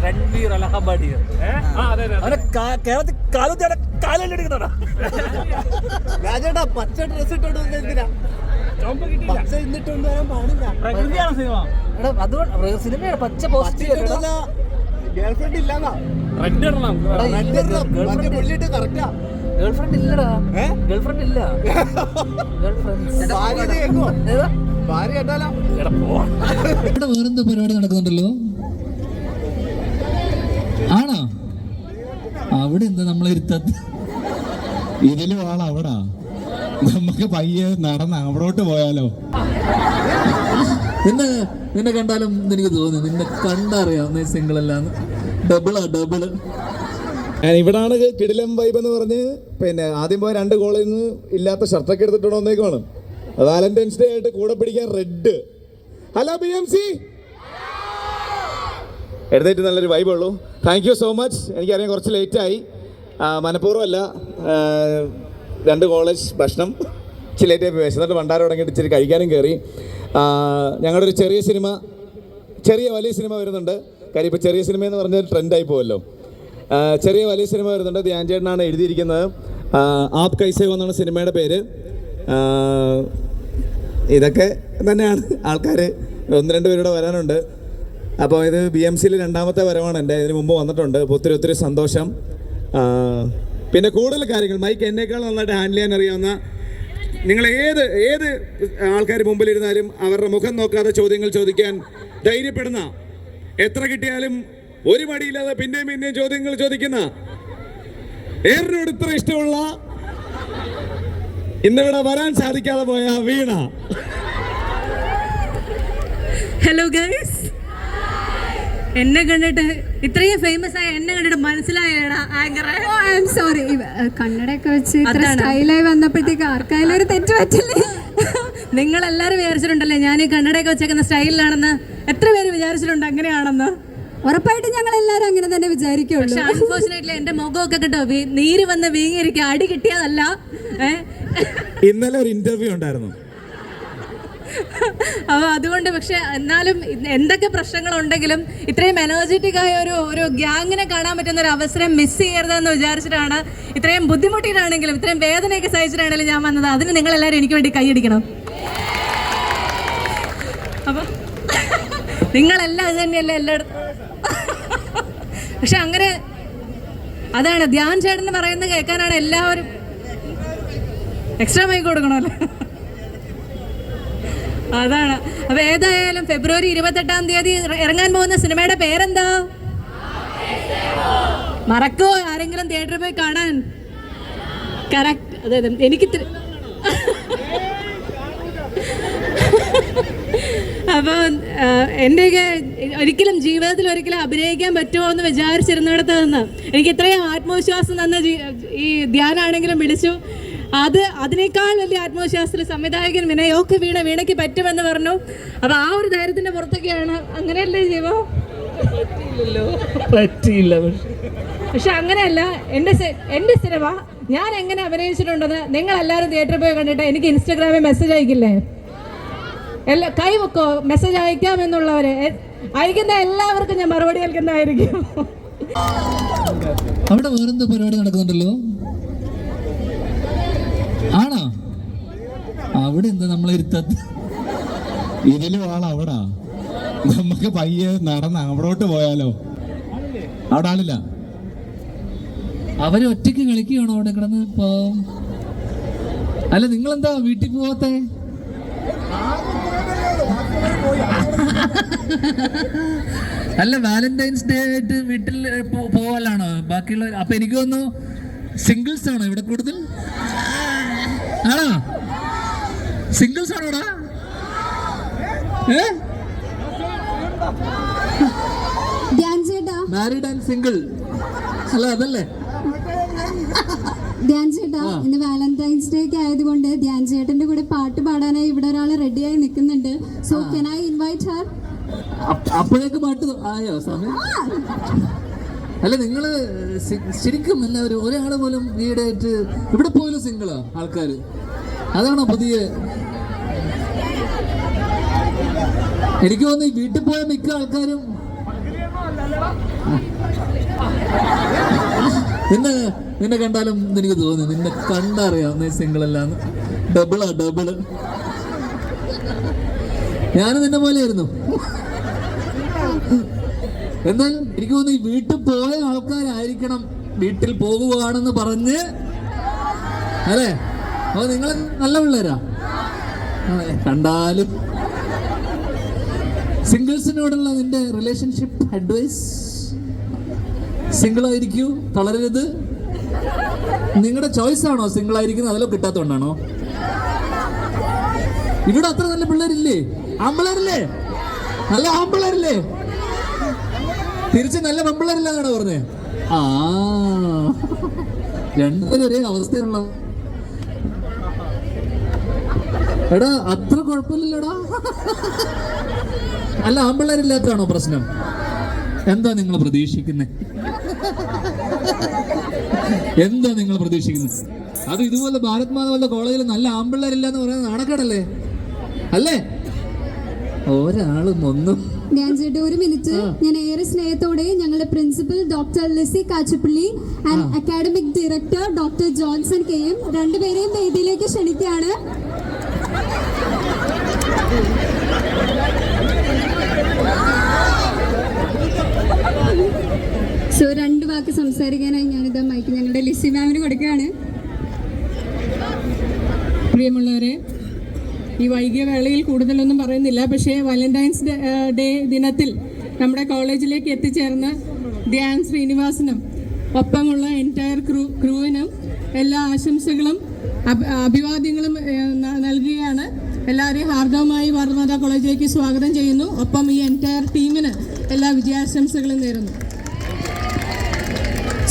രൺവീർ അലഹബാഡിയർ അവനെ കേരളത്തിൽ കാലെടുക്കുന്നതാ. രാജേട്ടാ പച്ച ഡ്രസ് ഇട്ടോണ്ട് എന്തിനാ പച്ച ഇന്നിട്ടോണ്ട് വരാൻ പാടില്ല. പ്രകൃതിയാണ് സിനിമ. എടാ അതുകൊണ്ട് സിനിമയാണ് പച്ച പോസിറ്റീവ് ഗേൾഫ്രണ്ട് ഇല്ലാന്നാ. റെഡ് ഇടണം. പുള്ളിട്ട് കറക്റ്റാ. ഗേൾഫ്രണ്ട് ഇല്ലടാ. ഗേൾഫ്രണ്ട് ഇല്ല. ഭാര്യ കേട്ടാലോ. ഇവിടെ വേറെന്തോ പരിപാടി നടക്കുന്നുണ്ടല്ലോ. ആണോ? അവിടെ എന്താ നമ്മളെ ഇരുത്തത്? ഇതിലും ആളവിടാ. നമുക്ക് പയ്യെ നടന്ന് അവിടോട്ട് പോയാലോ? നിന്നെ കണ്ടാലും എനിക്ക് തോന്നി നിന്നെ കണ്ടറിയാം നീ സിംഗിൾ അല്ലാന്ന്. ഡബിള്. ഇവിടാണ് കിടിലം വൈബ് എന്ന് പറഞ്ഞ് പിന്നെ ആദ്യം പോയ 2 ഗോളിൽ നിന്ന് ഇല്ലാത്ത ഷർട്ടൊക്കെ എടുത്തിട്ട് വന്നേക്കാണ്. വാലന്റൈൻസ് ഡേ ആയിട്ട് കൂടെ പിടിക്കാൻ റെഡ്. ഹലോ BMC എടുത്തിട്ട് നല്ലൊരു വൈബ് ഉള്ളൂ. Thank you so much. എനിക്കറിയാം കുറച്ച് ലേറ്റായി, മനഃപൂർവ്വമല്ല. 2 കോളേജ് ഭക്ഷണം ഇച്ചിരി ലേറ്റായി പോയി. വിശന്നിട്ട് ഭണ്ടാരം തുടങ്ങിയിട്ട് ഇച്ചിരി കഴിക്കാനും കയറി. ഞങ്ങളുടെ ഒരു ചെറിയ വലിയ സിനിമ വരുന്നുണ്ട്. കാര്യം ഇപ്പോൾ ചെറിയ സിനിമ എന്ന് പറഞ്ഞാൽ ട്രെൻഡായി പോകുമല്ലോ. ചെറിയ വലിയ സിനിമ വരുന്നുണ്ട്. ധ്യാൻ ചേട്ടനാണ് എഴുതിയിരിക്കുന്നത്. ആപ് കൈസേ ഹോ എന്നാണ് സിനിമയുടെ പേര്. ഇതൊക്കെ തന്നെയാണ്. ആൾക്കാർ 1-2 പേരുടെ വരാനുണ്ട്. അപ്പോൾ ഇത് BMCയിൽ 2ാമത്തെ വരവാണ് എൻ്റെ. ഇതിന് മുമ്പ് വന്നിട്ടുണ്ട്. അപ്പോൾ ഒത്തിരി സന്തോഷം. പിന്നെ കൂടുതൽ കാര്യങ്ങൾ മൈക്ക് എന്നേക്കാൾ നന്നായിട്ട് ഹാൻഡിൽ ചെയ്യാൻ അറിയാവുന്ന നിങ്ങൾ ഏത് ആൾക്കാർ മുമ്പിലിരുന്നാലും അവരുടെ മുഖം നോക്കാതെ ചോദ്യങ്ങൾ ചോദിക്കാൻ ധൈര്യപ്പെടുന്ന, എത്ര കിട്ടിയാലും ഒരു മടിയില്ലാതെ പിന്നെയും ചോദ്യങ്ങൾ ചോദിക്കുന്ന, ഏറിനോട് ഇത്ര ഇഷ്ടമുള്ള, ഇന്നിവിടെ വരാൻ സാധിക്കാതെ പോയ വീണ. ഹലോ ഗൈസ്, എന്നെ കണ്ടിട്ട് ഇത്രയും ഫേമസ് ആയ എന്നെ കണ്ടിട്ട് മനസ്സിലായടാ ആങ്കർ. I am sorry. കണ്ണടയൊക്കെ വെച്ച് സ്റ്റൈലായി വന്നപ്പോഴത്തേക്ക് ആർക്കായാലും ഒരു തെറ്റ് പറ്റില്ലേ? നിങ്ങൾ എല്ലാവരും വിചാരിച്ചിട്ടുണ്ടല്ലേ ഞാൻ ഈ കണ്ണടയൊക്കെ വെച്ചേക്കുന്ന സ്റ്റൈലിലാണെന്ന്? എത്ര പേര് വിചാരിച്ചിട്ടുണ്ട് അങ്ങനെയാണെന്ന്? ഉറപ്പായിട്ടും ഞങ്ങൾ എല്ലാവരും അങ്ങനെ തന്നെ വിചാരിക്കുള്ളൂ. പക്ഷെ അൺഫോർച്ചുനേറ്റ്ലി എന്റെ മുഖമൊക്കെ കേട്ടോ നീര് വന്ന് വീങ്ങിയിരിക്കുക. അടി കിട്ടിയതല്ല. ഇന്നലെ ഒരു ഇന്റർവ്യൂ ഉണ്ടായിരുന്നു. അപ്പോൾ അതുകൊണ്ട് പക്ഷെ എന്നാലും എന്തൊക്കെ പ്രശ്നങ്ങളുണ്ടെങ്കിലും ഇത്രയും എനർജറ്റിക് ആയ ഒരു ഗ്യാങ്ങിനെ കാണാൻ പറ്റുന്ന ഒരു അവസരം മിസ് ചെയ്യരുതെന്ന് വിചാരിച്ചിട്ടാണ്, ഇത്രയും ബുദ്ധിമുട്ടിയിട്ടാണെങ്കിലും ഇത്രയും വേദനയൊക്കെ സഹിച്ചിട്ടാണെങ്കിലും ഞാൻ വന്നത്. അതിന് നിങ്ങളെല്ലാവരും എനിക്ക് വേണ്ടി കൈയടിക്കണം. അപ്പോൾ നിങ്ങളെല്ലാം അത് തന്നെയല്ലേ എല്ലായിടത്തും. പക്ഷെ അങ്ങനെ അതാണ് ധ്യാൻ ചേട്ടന് പറയുന്നത് കേൾക്കാനാണ് എല്ലാവരും. എക്സ്ട്രാ മൈക്ക് കൊടുക്കണമല്ലോ. അതാണ്. അപ്പൊ ഏതായാലും ഫെബ്രുവരി 28-ാം തീയതി ഇറങ്ങാൻ പോകുന്ന സിനിമയുടെ പേരെന്താ? മറക്കോ ആരെങ്കിലും തിയേറ്ററിൽ പോയി കാണാൻ? കറക്റ്റ്. അതെ, എനിക്ക് അപ്പോൾ എൻ്റെയൊക്കെ ജീവിതത്തിൽ ഒരിക്കലും അഭിനയിക്കാൻ പറ്റുമോ എന്ന് വിചാരിച്ചിരുന്നിടത്ത് നിന്ന് എനിക്ക് ഇത്രയും ആത്മവിശ്വാസം തന്ന ഈ ധ്യാനാണെങ്കിലും വിളിച്ചു. അതിനേക്കാൾ വലിയ ആത്മവിശ്വാസത്തിൽ സംവിധായകൻ വിനയൊക്കെ വീണയ്ക്ക് പറ്റുമെന്ന് പറഞ്ഞു. അപ്പോൾ ആ ഒരു ധൈര്യത്തിൻ്റെ പുറത്തൊക്കെയാണ്. അങ്ങനെയല്ലേ ജീവ? പറ്റിയില്ല. പക്ഷെ അങ്ങനെയല്ല. എൻ്റെ സിനിമ ഞാൻ എങ്ങനെ അഭിനയിച്ചിട്ടുണ്ടെന്ന് നിങ്ങളെല്ലാവരും തിയേറ്ററിൽ പോയി കണ്ടിട്ട് എനിക്ക് ഇൻസ്റ്റാഗ്രാമിൽ മെസ്സേജ് അയക്കില്ലേ? കൈ വെക്കോ, മെസ്സേജ് അയക്കാമെന്നുള്ളവരെ അയക്കുന്ന എല്ലാവർക്കും ഞാൻ മറുപടി നൽകുന്നതായിരിക്കും. അവിടെ വേറെന്തോ പരിപാടി നടക്കുന്നുണ്ടല്ലോ. ആണോ? അവിടെ എന്താ നമ്മളെ ഇരുത്തത്? ഇതിലും ആളവിടാ. നമുക്ക് പയ്യെ നടന്ന് അവിടോട്ട് പോയാലോ? അവിടെ ആളില്ല. അവര് ഒറ്റയ്ക്ക് കളിക്കുകയാണോ അവിടെ കിടന്ന്? ഇപ്പോ അല്ല, നിങ്ങളെന്താ വീട്ടിൽ പോവാത്തെ? അല്ല, വാലന്റൈൻസ് ഡേ ആയിട്ട് വീട്ടിൽ പോവാലാണോ ബാക്കിയുള്ള? അപ്പൊ എനിക്ക് തോന്നുന്നു സിംഗിൾസ് ആണോ ഇവിടെ കൂടുതൽ? ആണോ? സിംഗിൾസ് ആണോടാ? മാരീഡ് ആൻഡ് സിംഗിൾ അല്ല അതല്ലേ? ധ്യാൻ ചേട്ടാ, ഇന്ന് വാലന്റൈൻസ് ഡേ ഒക്കെ ആയതുകൊണ്ട് ധ്യാൻ ചേട്ടന്റെ കൂടെ പാട്ട് പാടാനായി ഇവിടെ ഒരാൾ റെഡിയായി നിൽക്കുന്നുണ്ട്. So can I invite Har? അപ്പോഴേക്ക് പാട്ട് ആയോ സമയം? അല്ല, നിങ്ങള് ശരിക്കും എല്ലാവരും ഒരാളെ പോലും ഈടായിട്ട് ഇവിടെ പോലും സിംഗിളാ ആൾക്കാര്? അതാണോ പുതിയ? എനിക്ക് തോന്നുന്നു ഈ വീട്ടിൽ പോയ മിക്ക ആൾക്കാരും നിന്നെ കണ്ടാലും എനിക്ക് തോന്നി, നിന്നെ കണ്ടറിയാം നീ സിംഗിൾ അല്ലാന്ന്. ഡബിള്. ഞാനും നിന്നെ പോലെയായിരുന്നു. എന്നാൽ എനിക്ക് തോന്നുന്നു ഈ വീട്ടിൽ പോയ ആൾക്കാരായിരിക്കണം വീട്ടിൽ പോകുവാണെന്ന് പറഞ്ഞ്, അല്ലേ? അപ്പൊ നിങ്ങൾ നല്ല പിള്ളേരാ. കണ്ടാലും സിംഗിൾസിനോടുള്ള നിന്റെ റിലേഷൻഷിപ്പ് അഡ്വൈസ്, സിംഗിൾ ആയിരിക്കൂ, തളരരുത്. നിങ്ങളുടെ ചോയ്സ് ആണോ സിംഗിൾ ആയിരിക്കുന്നത്, അതിലോ കിട്ടാത്തോണ്ടാണോ? ഇവിടെ അത്ര നല്ല പിള്ളേരില്ലേ? ആമ്പിള്ളേരില്ലേ? നല്ല ആമ്പിള്ളേരില്ലേ? തിരിച്ച് നല്ല പെമ്പിള്ളേരില്ലാന്നാണോ പറഞ്ഞേ? ആ, രണ്ടുപേരും ഒരേ അവസ്ഥയിലുള്ള. എടാ അത്ര കുഴപ്പമില്ലല്ലോടാ. അല്ല, ആമ്പിള്ളേരില്ലാത്തതാണോ പ്രശ്നം? എന്താ നിങ്ങൾ പ്രതീക്ഷിക്കുന്നത്? അത് ഇതുപോലെ ഭാരത് മാതാ കോളേജിൽ നല്ല ആമ്പിള്ളേരില്ല എന്ന് പറയുന്നത് നാണക്കേടല്ലേ? അല്ലേ? ഒരാളും ഒന്നും. ധ്യാൻ ചേട്ടാ ഒരു മിനിറ്റ്. ഞാൻ ഏറെ സ്നേഹത്തോടെ ഞങ്ങളുടെ principal doctor Lissy Kachappally and academic director doctor Johnson കെയും രണ്ടുപേരെയും വേദിയിലേക്ക് ക്ഷണിക്കുകയാണ്. സോ 2 വാക്ക് സംസാരിക്കാനായി ഞാനിതാ മൈക്ക് ഞങ്ങളുടെ ലിസി മാമിന് കൊടുക്കുകയാണ്. പ്രിയമുള്ളവരെ, ഈ വൈകിയ വേളയിൽ കൂടുതലൊന്നും പറയുന്നില്ല. പക്ഷേ വാലന്റൈൻസ് ഡേ ദിനത്തിൽ നമ്മുടെ കോളേജിലേക്ക് എത്തിച്ചേർന്ന ധ്യാൻ ശ്രീനിവാസനും ഒപ്പമുള്ള എൻറ്റയർ ക്രൂവിനും എല്ലാ ആശംസകളും അഭിവാദ്യങ്ങളും നൽകുകയാണ്. എല്ലാവരെയും ഹാർദവമായി ഭാരത് മാതാ കോളേജിലേക്ക് സ്വാഗതം ചെയ്യുന്നു. ഒപ്പം ഈ എൻറ്റയർ ടീമിന് എല്ലാ വിജയാശംസകളും നേരുന്നു.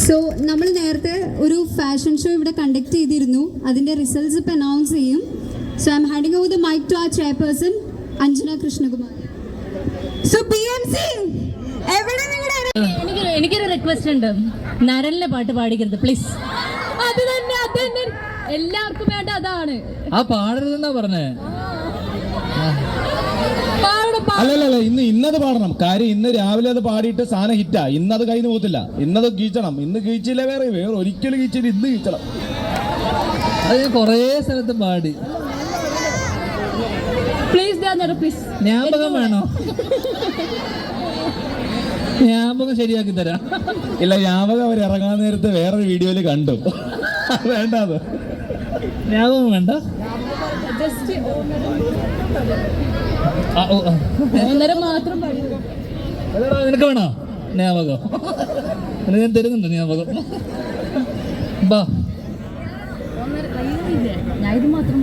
സോ നമ്മൾ നേരത്തെ ഒരു ഫാഷൻ ഷോ ഇവിടെ കണ്ടക്ട് ചെയ്തിരുന്നു. അതിൻ്റെ റിസൾട്ട്സ് ഇപ്പോൾ അനൗൺസ് ചെയ്യും. So I'm handing over the mic to our chairperson Anjana Krishnakumar. So BMC എനിക്കൊരു റിക്വസ്റ്റ് ഉണ്ട്. നരലിന്റെ പാട്ട് പാടിക്കരുത് പ്ലീസ്. അത് തന്നെ എല്ലാവർക്കും വേണ്ട അതാണ്. ആ പാടരുതെന്നാ പറഞ്ഞേ. അല്ലല്ല, ഇന്നത് പാടണം. കാര്യം ഇന്ന് രാവിലെ അത് പാടിയിട്ട് സാധനം ഹിറ്റാ. ഇന്നത് കയ്യിൽ പോകത്തില്ല. ഇന്നത് കീച്ചണം. ഇന്ന് കീച്ചില്ല, വേറെ ഒരിക്കലും കീച്ചില്ല, ഇന്ന് കീച്ചണം. അത് ഞാൻ കുറേ സ്ഥലത്ത് പാടി. പ്ലീസ് പ്ലീസ് ജ്ഞാപകം വേണോ? ജ്ഞാപകം ശരിയാക്കി തരാം. ഇല്ല, ജ്ഞാപകം അവർ ഇറങ്ങാൻ നേരത്ത് വേറൊരു വീഡിയോയിൽ കണ്ടു. വേണ്ട, അത് ജ്ഞാപകം വേണ്ട. മാത്രം നിനക്ക് വേണോ ജ്ഞാപകം? ഞാൻ തരുന്നുണ്ട് ജ്ഞാപകം. ബാ, ഞാൻ ഇത് മാത്രം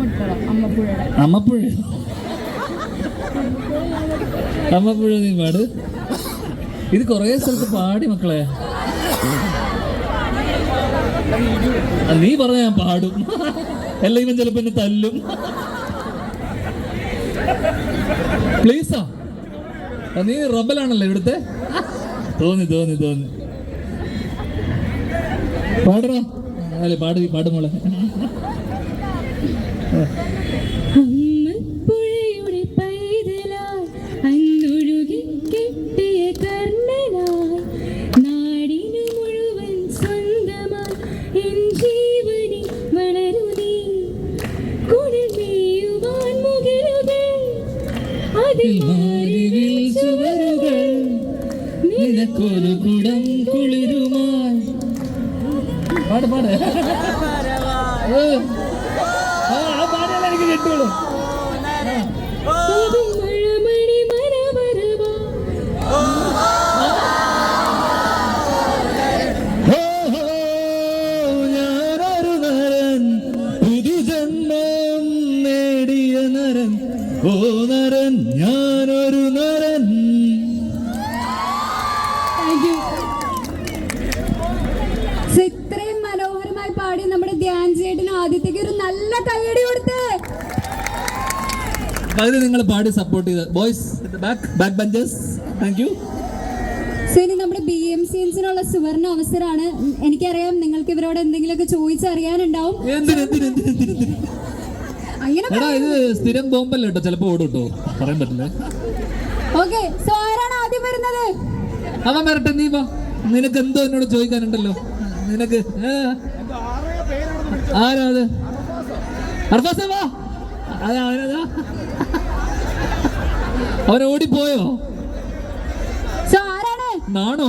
അമ്മപ്പുഴ നീ പാട്. ഇത് കുറേ സ്ഥലത്ത് പാടി മക്കളെ. നീ പറഞ്ഞ ഞാൻ പാടും, എല്ലാവരും ചിലപ്പോ എന്നെ തല്ലും. പ്ലീസാ, നീ റബലാണല്ലോ ഇവിടുത്തെ. തോന്നി പാടറാ. അല്ലെ പാടുമോളെ. പുഴയുടെ പൈതലായി അന്നൊഴുകി കിട്ടിയ കർണനായി നാടിനു മുഴുവൻ സ്വന്തമായി എൻ ജീവനിൽ വളരു നീ. കുളിർമേയുവാൻ മുകിലുകൾ അതിൽ ചുവരുകൾ നിനക്കൊരു കുടം കുളിരുമായി. പാട് എനിക്ക് കിട്ടുള്ളൂ. മഴമണി മനവരവാ ഞാനൊരു നരൻ, പുതുജന്മം നേടിയ നരൻ. ഓ നരൻ, ഞാനൊരു നരൻ. ഇത്രയും മനോഹരമായി പാടി നമ്മുടെ ധ്യാൻ ചേട്ടന് ആദ്യത്തേക്ക് ഒരു നല്ല കൈയടി കൊടുത്ത്. പകുതി നിങ്ങൾ പാടി സപ്പോർട്ട് ചെയ്ത് boys back benchers. Thank you. So ഇനി നമ്മുടെ BMCNസിനുള്ള സുവർണ അവസരമാണ്. എനിക്കറിയാം നിങ്ങൾക്ക് ഇവരോട് എന്തെങ്കിലുമൊക്കെ ചോദിച്ചറിയാനുണ്ടാവും. അങ്ങനെ ഇത് സ്ഥിരം ബോംബല്ല കേട്ടോ, ചിലപ്പോ ഓടും കേട്ടോ, പറയാൻ പറ്റില്ല. ഓക്കെ, സോ ആരാണ് ആദ്യം വരുന്നത്? അവൻ വരട്ടെ, നീ വാ. നിനക്ക് എന്തോ എന്നോട് ചോദിക്കാനുണ്ടല്ലോ. നിനക്ക് ആരാ അത്? അർഫാസേ വാ. അവൻ ഓടിപ്പോയോ? നാണോ?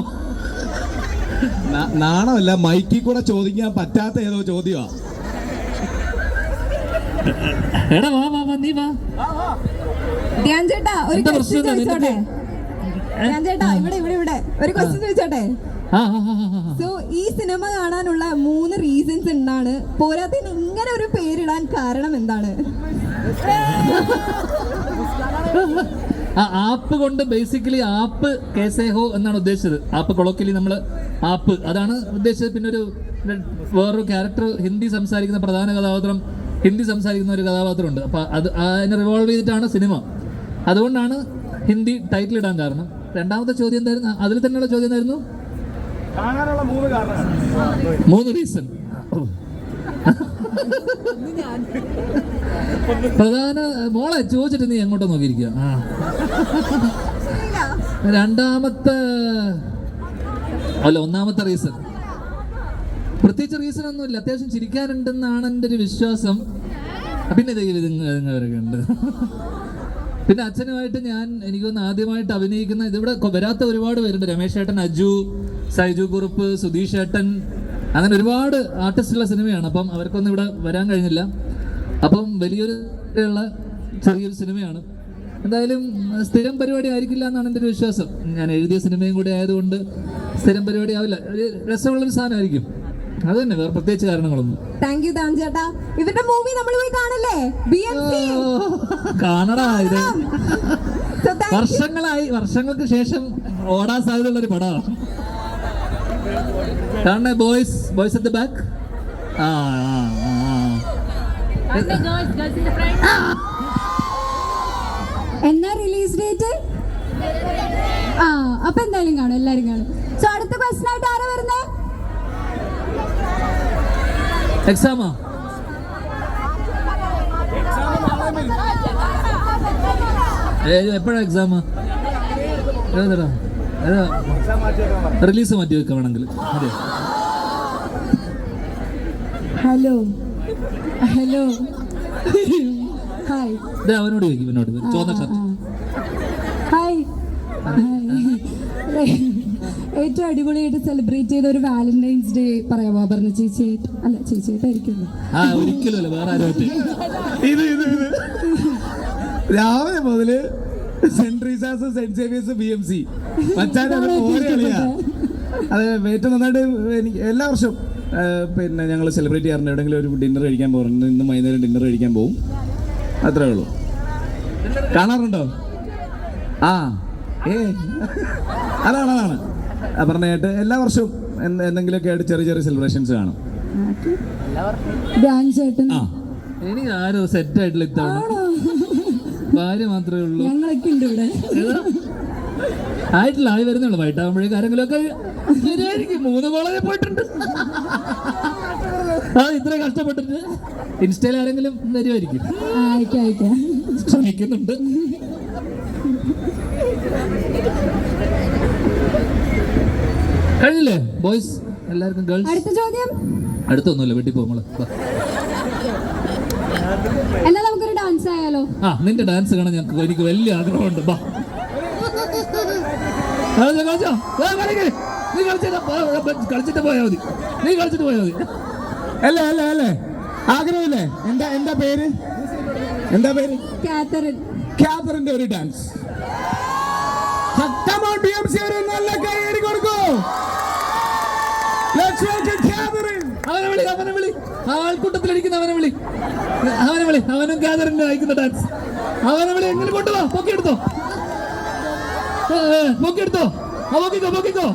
നാണമല്ല, മൈക്കിൽ കൂടെ ചോദിക്കാൻ പറ്റാത്ത ഏതോ ചോദ്യമാ. എടാ വാ വാ വാ, നീ വാ. ധ്യാൻ ചേട്ടാ ഒരു എന്താ ക്വസ്റ്റ്യൻ പ്രശ്നം? ചോദിച്ചോട്ടെ? ധ്യാൻ ചേട്ടാ ഇവിടെ ഒരു ക്വസ്റ്റ്യൻ ചോദിച്ചോട്ടെ? സോ ഈ സിനിമ കാണാനുള്ള 3 റീസൺസ് എന്താണ്? പോരാത്തതിന് ഇങ്ങനെ ഒരു പേരിടാൻ കാരണം എന്താണ്? ആപ്പ് കൊണ്ട് ബേസിക്കലി ആപ്പ് കേസേഹോ എന്നാണ് ഉദ്ദേശിച്ചത്. ആപ്പ് കൊളോക്കിലി നമ്മൾ ആപ്പ് അതാണ് ഉദ്ദേശിച്ചത്. പിന്നെ വേറൊരു ക്യാരക്ടർ ഹിന്ദി സംസാരിക്കുന്ന പ്രധാന കഥാപാത്രം ഹിന്ദി സംസാരിക്കുന്ന ഒരു കഥാപാത്രമുണ്ട്. അപ്പോൾ അതിനെ റിവോൾവ് ചെയ്തിട്ടാണ് സിനിമ. അതുകൊണ്ടാണ് ഹിന്ദി ടൈറ്റിൽ ഇടാൻ കാരണം. രണ്ടാമത്തെ ചോദ്യം എന്തായിരുന്നു? അതിൽ തന്നെയുള്ള ചോദ്യം എന്തായിരുന്നു? 3 റീസൺ. പ്രധാന മോളെ ചോദിച്ചിട്ട് നീ എങ്ങോട്ടോ നോക്കിയിരിക്കുക. ഒന്നാമത്തെ റീസൺ പ്രത്യേകിച്ച് റീസൺ ഒന്നുമില്ല. അത്യാവശ്യം ചിരിക്കാനുണ്ടെന്നാണ് എൻ്റെ ഒരു വിശ്വാസം. പിന്നെ ഇവരൊക്കെ ഉണ്ട്. പിന്നെ അച്ഛനുമായിട്ട് എനിക്കൊന്ന് ആദ്യമായിട്ട് അഭിനയിക്കുന്ന ഇതിവിടെ വരാത്ത ഒരുപാട് പേരുണ്ട്. രമേശ് ഏട്ടൻ, അജു, സൈജു കുറുപ്പ്, സുധീഷ് ഏട്ടൻ, അങ്ങനെ ഒരുപാട് ആർട്ടിസ്റ്റുള്ള സിനിമയാണ്. അപ്പം അവർക്കൊന്നും ഇവിടെ വരാൻ കഴിഞ്ഞില്ല. അപ്പം വലിയൊരു ചെറിയൊരു സിനിമയാണ്. എന്തായാലും സ്ഥിരം പരിപാടി ആയിരിക്കില്ല എന്നാണ് എൻ്റെ ഒരു വിശ്വാസം. ഞാൻ എഴുതിയ സിനിമയും കൂടി ആയതുകൊണ്ട് സ്ഥിരം പരിപാടി ആവില്ല. ഒരു രസമുള്ളൊരു സാധനമായിരിക്കും. അത് തന്നെ, വേറെ പ്രത്യേകിച്ച് കാരണങ്ങളൊന്നും. താങ്ക് യു ധ്യാൻ ചേട്ടാ. ഇവരുടെ മൂവി നമ്മൾ പോയി കാണല്ലേ? കാണടാ. ഇത് വർഷങ്ങൾക്ക് ശേഷം ഓടാൻ സാധ്യതയുള്ള ഒരു പടമാണ്. കാണണേ? Boys at the back. എന്നാ റിലീസ് ഡേറ്റ്? അപ്പൊ എന്തായാലും കാണും, എല്ലാരും കാണും. സോ അടുത്ത ക്വസ്റ്റ്യൻ ആയിട്ട് ആരാ വരുന്നേ? എക്സാമാ? എപ്പോഴാ എക്സാം? റിലീസ് മാറ്റി വെക്കാം വേണമെങ്കിൽ. അതെ. Hello hi. അവനോട് ചോദിക്കും. ഇവനോട് ചോദിച്ച ഹായ്. ഏറ്റവും അടിപൊളിയായിട്ട് സെലിബ്രേറ്റ് ചെയ്ത ഒരു വാലന്റൈൻസ് ഡേ പറയാമോ? പറഞ്ഞ ചേച്ചിയായിട്ട്. അല്ല, ചേച്ചിയായിട്ടായിരിക്കുമല്ലോ. ഒരിക്കലും വേറെ ആരും. ഇത് രാവിലെ മുതല് saint Teresa's, saint Xavier's, BMC അത് ഏറ്റവും നന്നായിട്ട് എനിക്ക് എല്ലാ വർഷവും പിന്നെ ഞങ്ങൾ സെലിബ്രേറ്റ് ചെയ്യാറുണ്ട്. എവിടെയെങ്കിലും ഒരു ഡിന്നർ കഴിക്കാൻ പോകുന്നുണ്ട്. ഇന്ന് വൈകുന്നേരം ഡിന്നർ കഴിക്കാൻ പോകും. അത്രേ ഉള്ളൂ. കാണാറുണ്ടോ? അതാണ് പറഞ്ഞായിട്ട് എല്ലാ വർഷവും എന്തെങ്കിലുമൊക്കെ ആയിട്ട് ചെറിയ സെലിബ്രേഷൻസ് കാണും. എനിക്ക് ആരും സെറ്റ് ആയിട്ടില്ല. ഇത്തവണ ഭാര്യ മാത്രമേ ഉള്ളൂ. ഞങ്ങളൊക്കെ ഉണ്ട് ഇവിടെ. ആയിട്ടില്ല, ആയി വരുന്നുള്ളൂ. വൈകിട്ടാകുമ്പോഴേക്കും ആരെങ്കിലും ഒക്കെ 3 കോളേജിൽ പോയിട്ടുണ്ട്. ഇത്ര കഷ്ടപ്പെട്ടിട്ട് ഇൻസ്റ്റയിൽ ആരെങ്കിലും വരുമായിരിക്കും. ശ്രമിക്കുന്നുണ്ട്. കഴിഞ്ഞില്ലേ ബോയ്സ്? എല്ലാവർക്കും ഗേൾസ്? അടുത്ത ചോദ്യം. അടുത്തൊന്നുമില്ല, വീട്ടിൽ പോകുമ്പോൾ. എന്നാ നമുക്കൊരു ഡാൻസ് ആയാലോ? നിന്റെ ഡാൻസ് കാണാൻ എനിക്ക് വലിയ ആഗ്രഹമുണ്ട്. നീ കളിച്ചിട്ട് പോയാൽ മതി. അല്ലേ ആഗ്രഹമില്ലേ? എന്താ പേര്? കാതറിന്റെ ഒരു ഡാൻസ്. BMC ഒരു നല്ല കൈയടി കൊടുക്കൂ. അവനെ വിളി. ആൾക്കൂട്ടത്തിലിരിക്കുന്ന അവനെ വിളി. അവനും കാതറിന്റെ അയക്കുന്ന ഡാൻസ്. അവനെ വിളി. എങ്ങനെ കൊണ്ടുപോ. പൊക്കിയെടുത്തോ. പൊക്കിക്കോ.